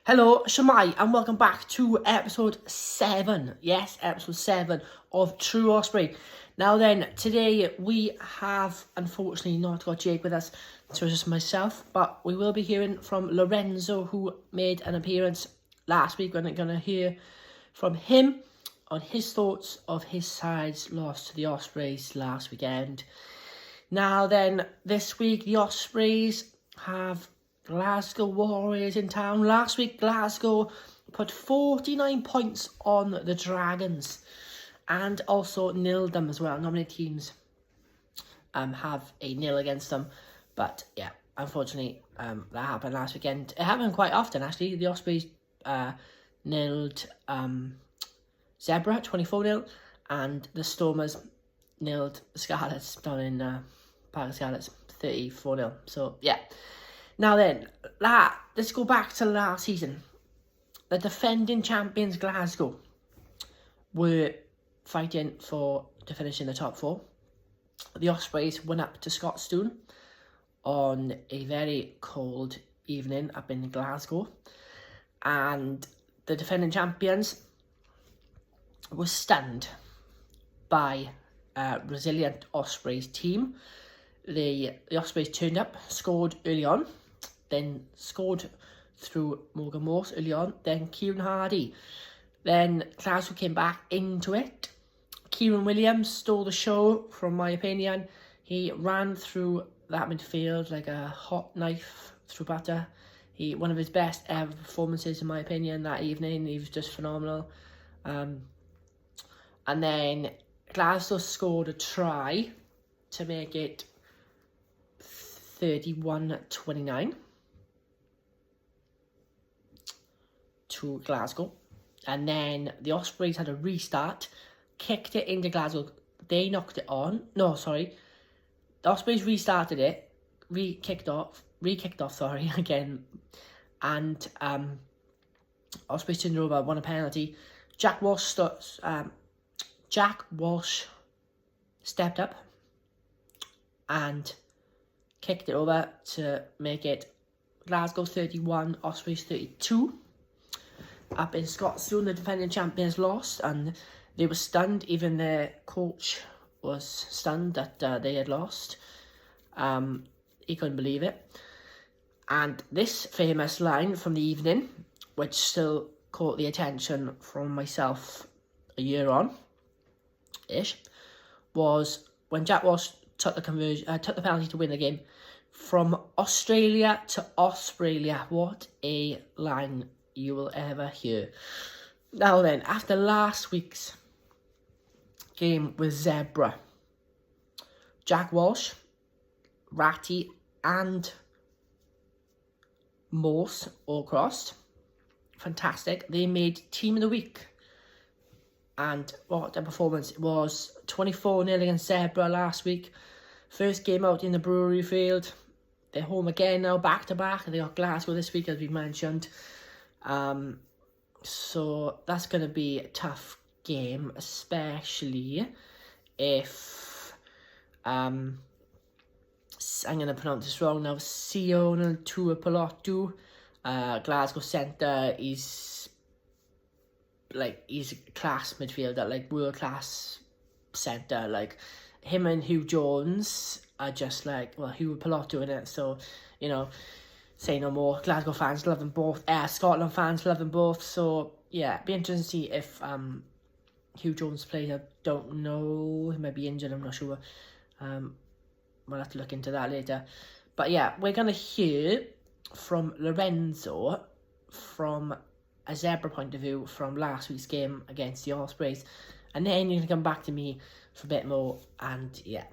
Hello, Shamai, and welcome back to episode 7. Yes, episode 7 of True Osprey. Now then, today we have unfortunately not got Jake with us, so it's just myself, but we will be hearing from Lorenzo, who made an appearance last week. We're going to hear from him on his thoughts of his side's loss to the Ospreys last weekend. Now then, this week the Ospreys have Glasgow Warriors in town. Last week, Glasgow put 49 points on the Dragons and also nilled them as well. Not many teams have a nil against them. But yeah, unfortunately, that happened last weekend. It happened quite often, actually. The Ospreys nilled Zebra 24-0 and the Stormers nilled the Scarlets down in Park of Scarlets 34-0. So yeah. Now then, let's go back to last season. The defending champions Glasgow were fighting to finish in the top 4. The Ospreys went up to Scotstoun on a very cold evening up in Glasgow. And the defending champions were stunned by a resilient Ospreys team. The Ospreys turned up, scored early on, then scored through Morgan Morse early on, then Kieran Hardy. Then Glasgow came back into it. Kieran Williams stole the show, from my opinion. He ran through that midfield like a hot knife through butter. One of his best ever performances, in my opinion, that evening. He was just phenomenal. And then Glasgow scored a try to make it 31-29 to Glasgow. And then the Ospreys had a restart, kicked it into Glasgow. They knocked it on. No, sorry. The Ospreys restarted it, re-kicked off, again. And Ospreys turned over, won a penalty. Jack Walsh stepped up and kicked it over to make it Glasgow 31, Ospreys 32. Up in Scotstoun, the defending champions lost, and they were stunned. Even their coach was stunned that they had lost. He couldn't believe it. And this famous line from the evening, which still caught the attention from myself a year on-ish, was when Jack Walsh took the penalty to win the game. From Australia to Ospreylia. What a line you will ever hear. Now then, after last week's game with Zebra, Jack Walsh, Ratty and Morse all crossed. Fantastic. They made Team of the Week. And what a performance. It was 24-0 against Zebra last week. First game out in the Brewery Field. They're home again now, back-to-back. They got Glasgow this week, as we mentioned. So that's going to be a tough game, especially if... I'm going to pronounce this wrong now. Sion Tuapolotu. Glasgow centre. He's a class midfielder, like world-class centre. Like, him and Hugh Jones are just like, well, Hugh Piloto in it, so, you know, say no more. Glasgow fans love them both. Scotland fans love them both. So, yeah, be interesting to see if Hugh Jones plays. I don't know. He might be injured, I'm not sure. We'll have to look into that later. But, yeah, we're going to hear from Lorenzo from a Zebra point of view from last week's game against the Ospreys. And then you can come back to me for a bit more. And, yeah,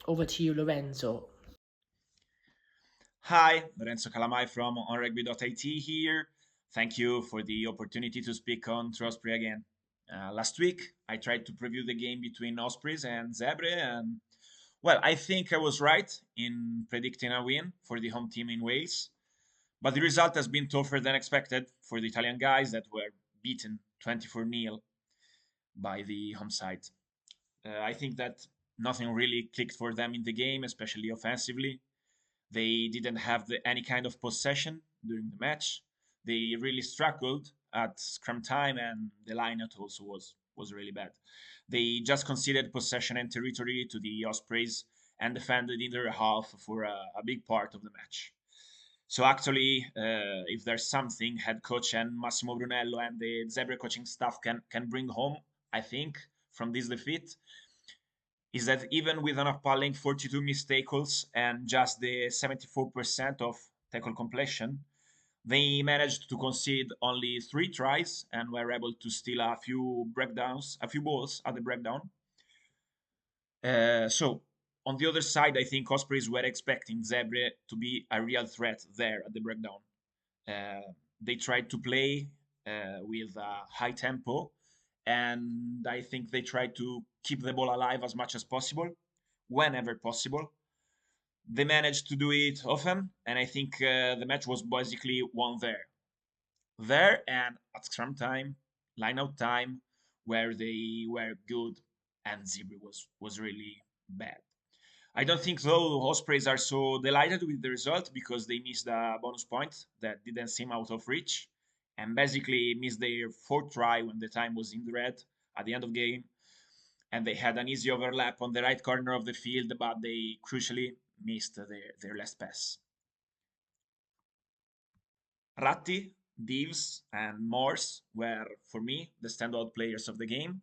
over to you, Lorenzo. Hi, Lorenzo Calamai from onrugby.it here. Thank you for the opportunity to speak on Osprey again. Last week, I tried to preview the game between Ospreys and Zebra, and well, I think I was right in predicting a win for the home team in Wales. But the result has been tougher than expected for the Italian guys that were beaten 24-0 by the home side. I think that nothing really clicked for them in the game, especially offensively. They didn't have any kind of possession during the match. They really struggled at scrum time, and the lineout also was really bad. They just conceded possession and territory to the Ospreys and defended in their half for a big part of the match. So actually, if there's something head coach and Massimo Brunello and the Zebra coaching staff can bring home, I think, from this defeat, is that even with an appalling 42 mistakes and just the 74% of tackle completion, they managed to concede only 3 tries and were able to steal a few balls at the breakdown. So on the other side, I think Ospreys were expecting Zebre to be a real threat there at the breakdown. They tried to play with a high tempo, and I think they tried to keep the ball alive as much as possible, whenever possible. They managed to do it often, and I think the match was basically won there. There and at scrum time, line out time, where they were good and Zebra was really bad. I don't think though Ospreys are so delighted with the result because they missed a bonus point that didn't seem out of reach and basically missed their 4th try when the time was in the red at the end of the game. And they had an easy overlap on the right corner of the field, but they crucially missed their last pass. Ratti, Deves, and Morse were, for me, the standout players of the game.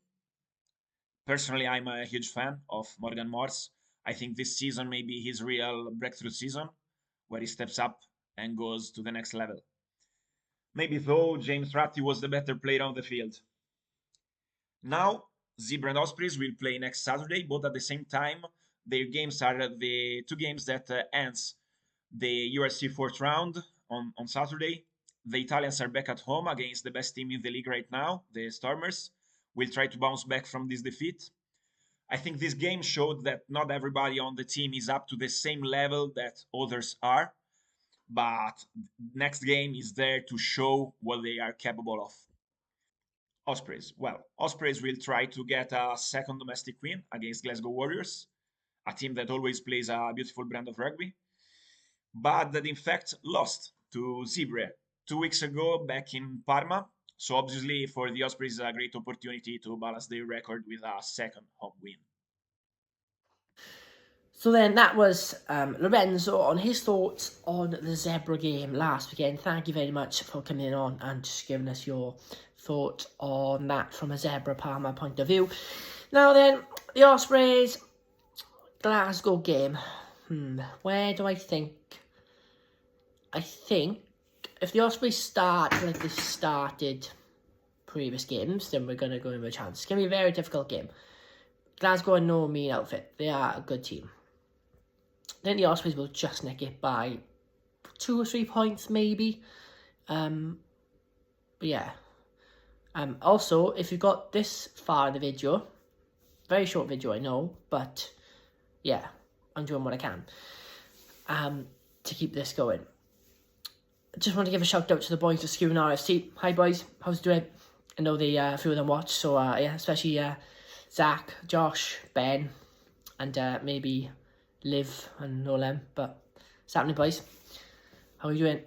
Personally, I'm a huge fan of Morgan Morse. I think this season may be his real breakthrough season, where he steps up and goes to the next level. Maybe though James Ratti was the better player on the field. Now, Zebra and Ospreys will play next Saturday, both at the same time. Their games are the 2 games that ends the URC 4th round on Saturday. The Italians are back at home against the best team in the league right now, the Stormers. Will try to bounce back from this defeat. I think this game showed that not everybody on the team is up to the same level that others are, but next game is there to show what they are capable of. Ospreys. Well, Ospreys will try to get a second domestic win against Glasgow Warriors, a team that always plays a beautiful brand of rugby, but that in fact lost to Zebre 2 weeks ago back in Parma. So obviously for the Ospreys, a great opportunity to balance their record with a second home win. So then that was Lorenzo on his thoughts on the Zebra game last weekend. Thank you very much for coming on and just giving us your thoughts on that from a Zebra Parma point of view. Now then, the Ospreys Glasgow game. Where do I think? I think if the Ospreys start like they started previous games, then we're going to go in with a chance. It's going to be a very difficult game. Glasgow are no mean outfit. They are a good team. Then the Ospreys will just nick it by 2 or 3 points, maybe. But yeah. Also, if you got this far in the video, very short video, I know, but yeah, I'm doing what I can to keep this going. I just want to give a shout out to the boys of Skewen RFC. Hi boys, how's it doing? I know a few of them watch, so yeah, especially Zach, Josh, Ben, and maybe Liv and Nolan. But what's happening, boys? How are you doing?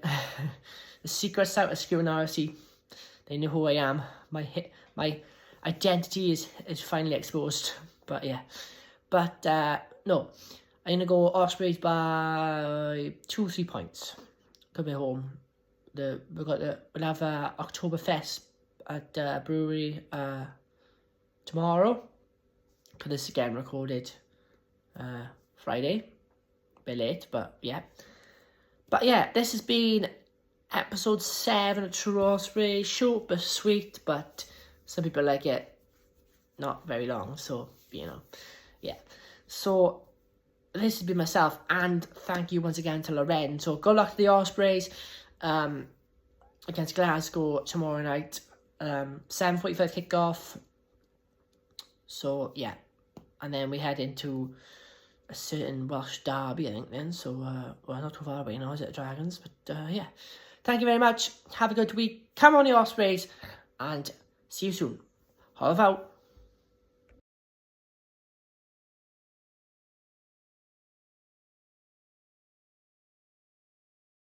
The secrets out of Skewen RFC. They know who I am. My identity is finally exposed. But yeah. But no. I'm going to go Ospreys by 2 or 3 points. Coming home. We'll have Oktoberfest at brewery tomorrow. Because this again recorded Friday. A bit late, but yeah. But yeah, this has been episode 7 of True Osprey. Short but sweet, but some people like it not very long, so you know, yeah. So this has been myself, and thank you once again to Loren. So good luck to the Ospreys against Glasgow tomorrow night. 7:45 kickoff. So yeah, and then we head into a certain Welsh derby, I think. Then so well, not too far away now, is it, Dragons? But yeah. Thank you very much. Have a good week. Come on, the Ospreys. And see you soon. Au revoir.